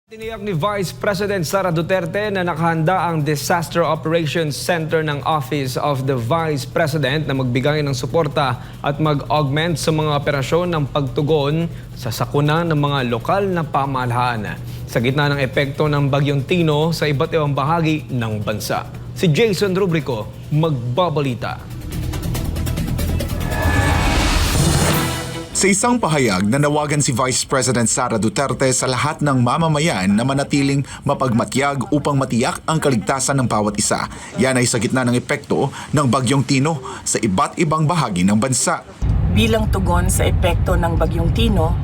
Tiniyak ni Vice President Sara Duterte na nakahanda ang Disaster Operations Center ng Office of the Vice President na magbigay ng suporta at mag-augment sa mga operasyon ng pagtugon sa sakuna ng mga lokal na pamahalaan sa gitna ng epekto ng Bagyong Tino sa iba't ibang bahagi ng bansa. Si Jason Rubrico magbabalita. Sa isang pahayag, nanawagan si Vice President Sara Duterte sa lahat ng mamamayan na manatiling mapagmatyag upang matiyak ang kaligtasan ng bawat isa. Yan ay sa gitna ng epekto ng Bagyong Tino sa iba't ibang bahagi ng bansa. Bilang tugon sa epekto ng Bagyong Tino,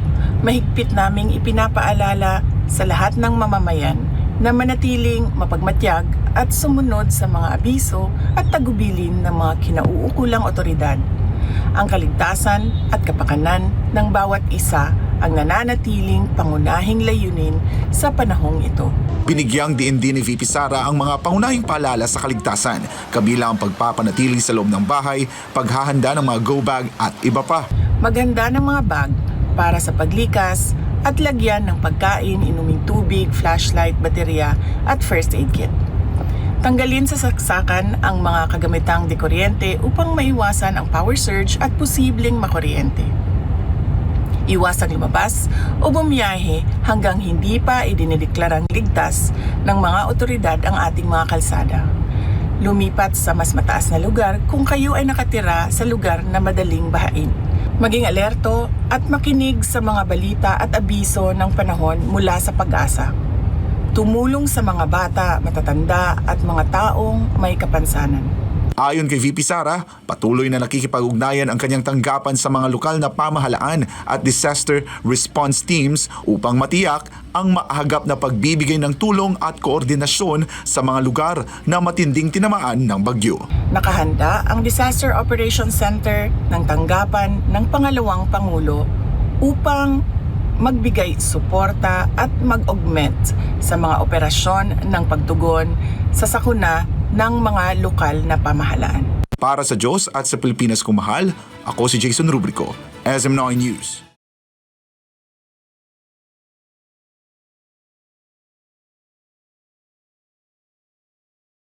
mahigpit naming ipinapaalala sa lahat ng mamamayan na manatiling mapagmatyag at sumunod sa mga abiso at tagubilin ng mga kinauukulang otoridad. Ang kaligtasan at kapakanan ng bawat isa ang nananatiling pangunahing layunin sa panahong ito. Binigyang diin din ni VP Sara ang mga pangunahing paalala sa kaligtasan, kabilang ang pagpapanatili sa loob ng bahay, paghahanda ng mga go bag at iba pa. Maghanda ng mga bag para sa paglikas at lagyan ng pagkain, inuming tubig, flashlight, baterya at first aid kit. Tanggalin sa saksakan ang mga kagamitang dekuryente upang maiwasan ang power surge at posibleng makuryente. Iwasang lumabas o bumiyahe hanggang hindi pa idinideklarang ligtas ng mga otoridad ang ating mga kalsada. Lumipat sa mas mataas na lugar kung kayo ay nakatira sa lugar na madaling bahain. Maging alerto at makinig sa mga balita at abiso ng panahon mula sa Pag-asa. Tumulong sa mga bata, matatanda at mga taong may kapansanan. Ayon kay VP Sara, patuloy na nakikipag-ugnayan ang kanyang tanggapan sa mga lokal na pamahalaan at disaster response teams upang matiyak ang maahagap na pagbibigay ng tulong at koordinasyon sa mga lugar na matinding tinamaan ng bagyo. Nakahanda ang Disaster Operations Center ng tanggapan ng Pangalawang Pangulo upang magbigay suporta at mag-augment sa mga operasyon ng pagtugon sa sakuna ng mga lokal na pamahalaan. Para sa Diyos at sa Pilipinas kung mahal, ako si Jason Rubrico, SM9 News.